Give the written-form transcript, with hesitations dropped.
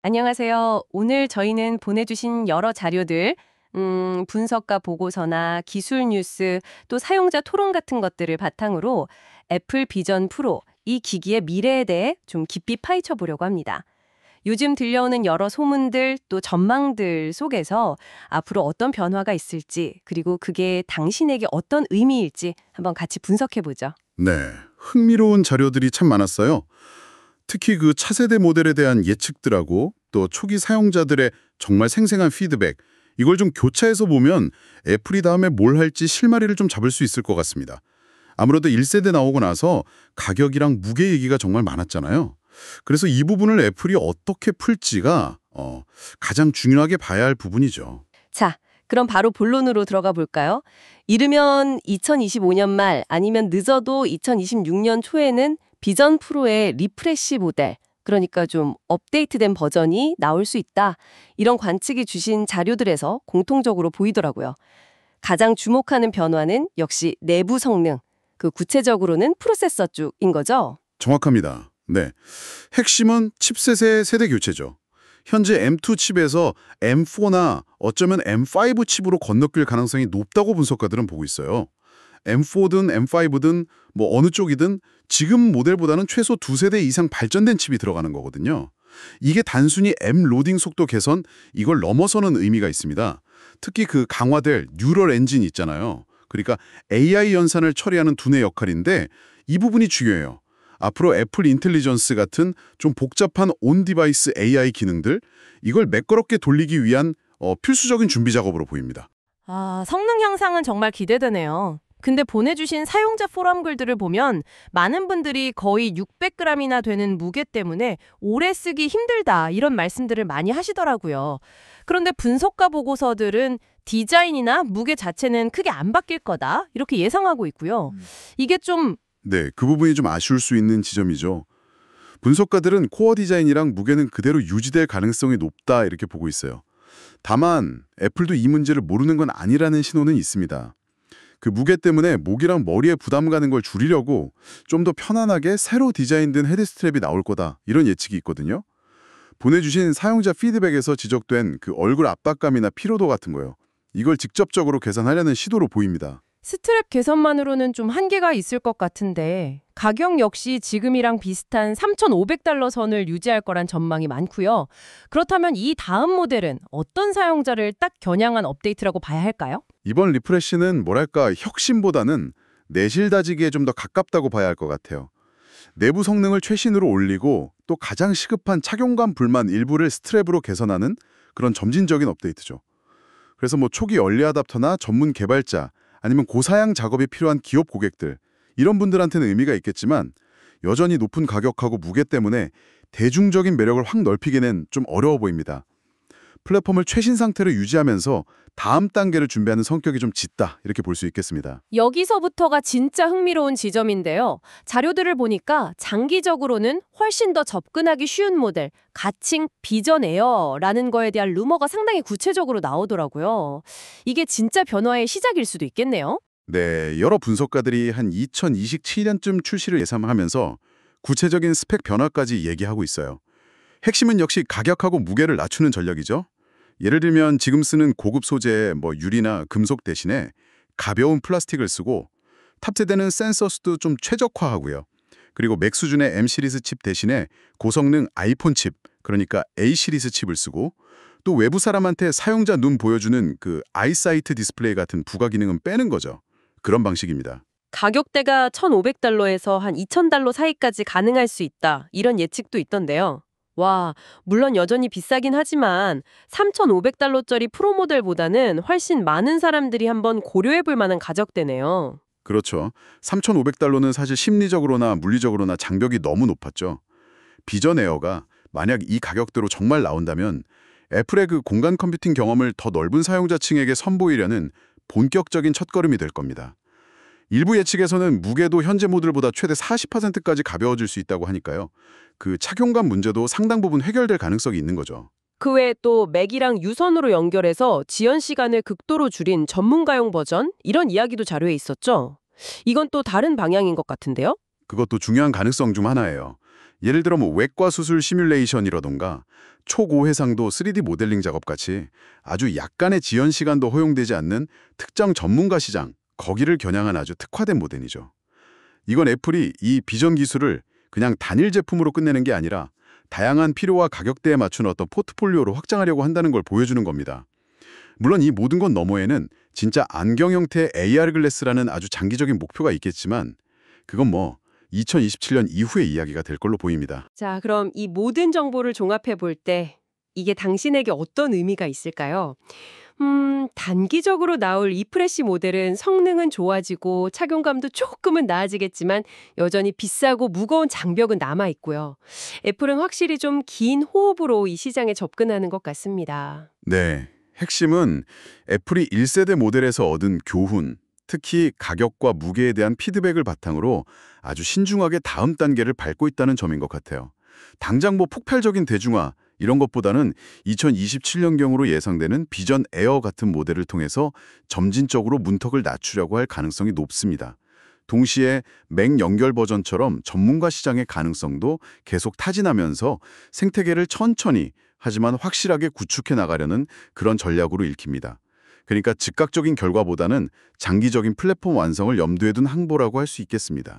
안녕하세요. 오늘 저희는 보내주신 여러 자료들, 분석가 보고서나 기술 뉴스, 또 사용자 토론 같은 것들을 바탕으로 애플 비전 프로, 이 기기의 미래에 대해 좀 깊이 파헤쳐 보려고 합니다. 요즘 들려오는 여러 소문들, 또 전망들 속에서 앞으로 어떤 변화가 있을지, 그리고 그게 당신에게 어떤 의미일지 한번 같이 분석해 보죠. 네, 흥미로운 자료들이 참 많았어요. 특히 그 차세대 모델에 대한 예측들하고 또 초기 사용자들의 정말 생생한 피드백, 이걸 좀 교차해서 보면 애플이 다음에 뭘 할지 실마리를 좀 잡을 수 있을 것 같습니다. 아무래도 1세대 나오고 나서 가격이랑 무게 얘기가 정말 많았잖아요. 그래서 이 부분을 애플이 어떻게 풀지가 가장 중요하게 봐야 할 부분이죠. 자, 그럼 바로 본론으로 들어가 볼까요? 이르면 2025년 말 아니면 늦어도 2026년 초에는 비전 프로의 리프레시 모델, 그러니까 좀 업데이트된 버전이 나올 수 있다. 이런 관측이 주신 자료들에서 공통적으로 보이더라고요. 가장 주목하는 변화는 역시 내부 성능, 그 구체적으로는 프로세서 쪽인 거죠. 정확합니다. 네, 핵심은 칩셋의 세대 교체죠. 현재 M2 칩에서 M4나 어쩌면 M5 칩으로 건너뛸 가능성이 높다고 분석가들은 보고 있어요. M4든 M5든 뭐 어느 쪽이든 지금 모델보다는 최소 2세대 이상 발전된 칩이 들어가는 거거든요. 이게 단순히 M 로딩 속도 개선, 이걸 넘어서는 의미가 있습니다. 특히 그 강화될 뉴럴 엔진 있잖아요. 그러니까 AI 연산을 처리하는 두뇌 역할인데 이 부분이 중요해요. 앞으로 애플 인텔리전스 같은 좀 복잡한 온 디바이스 AI 기능들, 이걸 매끄럽게 돌리기 위한 필수적인 준비 작업으로 보입니다. 아, 성능 향상은 정말 기대되네요. 근데 보내주신 사용자 포럼 글들을 보면 많은 분들이 거의 600g이나 되는 무게 때문에 오래 쓰기 힘들다 이런 말씀들을 많이 하시더라고요. 그런데 분석가 보고서들은 디자인이나 무게 자체는 크게 안 바뀔 거다 이렇게 예상하고 있고요. 이게 좀 네, 그 부분이 좀 아쉬울 수 있는 지점이죠. 분석가들은 코어 디자인이랑 무게는 그대로 유지될 가능성이 높다 이렇게 보고 있어요. 다만 애플도 이 문제를 모르는 건 아니라는 신호는 있습니다. 그 무게 때문에 목이랑 머리에 부담 가는 걸 줄이려고 좀 더 편안하게 새로 디자인된 헤드스트랩이 나올 거다 이런 예측이 있거든요. 보내주신 사용자 피드백에서 지적된 그 얼굴 압박감이나 피로도 같은 거요. 이걸 직접적으로 개선하려는 시도로 보입니다. 스트랩 개선만으로는 좀 한계가 있을 것 같은데 가격 역시 지금이랑 비슷한 3,500달러 선을 유지할 거란 전망이 많고요. 그렇다면 이 다음 모델은 어떤 사용자를 딱 겨냥한 업데이트라고 봐야 할까요? 이번 리프레시는 뭐랄까 혁신보다는 내실 다지기에 좀 더 가깝다고 봐야 할 것 같아요. 내부 성능을 최신으로 올리고 또 가장 시급한 착용감 불만 일부를 스트랩으로 개선하는 그런 점진적인 업데이트죠. 그래서 뭐 초기 얼리 어답터나 전문 개발자 아니면 고사양 작업이 필요한 기업 고객들 이런 분들한테는 의미가 있겠지만 여전히 높은 가격하고 무게 때문에 대중적인 매력을 확 넓히기는 좀 어려워 보입니다. 플랫폼을 최신 상태로 유지하면서 다음 단계를 준비하는 성격이 좀 짙다 이렇게 볼 수 있겠습니다. 여기서부터가 진짜 흥미로운 지점인데요. 자료들을 보니까 장기적으로는 훨씬 더 접근하기 쉬운 모델, 가칭 비전 에어라는 거에 대한 루머가 상당히 구체적으로 나오더라고요. 이게 진짜 변화의 시작일 수도 있겠네요. 네, 여러 분석가들이 한 2027년쯤 출시를 예상하면서 구체적인 스펙 변화까지 얘기하고 있어요. 핵심은 역시 가격하고 무게를 낮추는 전략이죠. 예를 들면 지금 쓰는 고급 소재의 유리나 금속 대신에 가벼운 플라스틱을 쓰고 탑재되는 센서 수도 좀 최적화하고요. 그리고 맥 수준의 M 시리즈 칩 대신에 고성능 아이폰 칩, 그러니까 A 시리즈 칩을 쓰고 또 외부 사람한테 사용자 눈 보여주는 그 아이사이트 디스플레이 같은 부가 기능은 빼는 거죠. 그런 방식입니다. 가격대가 1,500달러에서 한 2,000달러 사이까지 가능할 수 있다. 이런 예측도 있던데요. 와, 물론 여전히 비싸긴 하지만 3,500달러짜리 프로 모델보다는 훨씬 많은 사람들이 한번 고려해 볼 만한 가격대네요. 그렇죠. 3,500달러는 사실 심리적으로나 물리적으로나 장벽이 너무 높았죠. 비전 에어가 만약 이 가격대로 정말 나온다면 애플의 그 공간 컴퓨팅 경험을 더 넓은 사용자층에게 선보이려는 본격적인 첫걸음이 될 겁니다. 일부 예측에서는 무게도 현재 모델보다 최대 40%까지 가벼워질 수 있다고 하니까요. 그 착용감 문제도 상당 부분 해결될 가능성이 있는 거죠. 그 외에 또 맥이랑 유선으로 연결해서 지연 시간을 극도로 줄인 전문가용 버전? 이런 이야기도 자료에 있었죠. 이건 또 다른 방향인 것 같은데요? 그것도 중요한 가능성 중 하나예요. 예를 들어 외과 수술 시뮬레이션이라던가 초고해상도 3D 모델링 작업같이 아주 약간의 지연 시간도 허용되지 않는 특정 전문가 시장, 거기를 겨냥한 아주 특화된 모델이죠. 이건 애플이 이 비전 기술을 그냥 단일 제품으로 끝내는 게 아니라 다양한 필요와 가격대에 맞춘 어떤 포트폴리오로 확장하려고 한다는 걸 보여주는 겁니다. 물론 이 모든 것 너머에는 진짜 안경 형태의 AR 글래스라는 아주 장기적인 목표가 있겠지만 그건 2027년 이후의 이야기가 될 걸로 보입니다. 자, 그럼 이 모든 정보를 종합해 볼 때 이게 당신에게 어떤 의미가 있을까요? 단기적으로 나올 이 프레시 모델은 성능은 좋아지고 착용감도 조금은 나아지겠지만 여전히 비싸고 무거운 장벽은 남아있고요. 애플은 확실히 좀 긴 호흡으로 이 시장에 접근하는 것 같습니다. 네, 핵심은 애플이 1세대 모델에서 얻은 교훈, 특히 가격과 무게에 대한 피드백을 바탕으로 아주 신중하게 다음 단계를 밟고 있다는 점인 것 같아요. 당장 폭발적인 대중화 이런 것보다는 2027년경으로 예상되는 비전 에어 같은 모델을 통해서 점진적으로 문턱을 낮추려고 할 가능성이 높습니다. 동시에 맥 연결 버전처럼 전문가 시장의 가능성도 계속 타진하면서 생태계를 천천히 하지만 확실하게 구축해 나가려는 그런 전략으로 읽힙니다. 그러니까 즉각적인 결과보다는 장기적인 플랫폼 완성을 염두에 둔 항보라고 할 수 있겠습니다.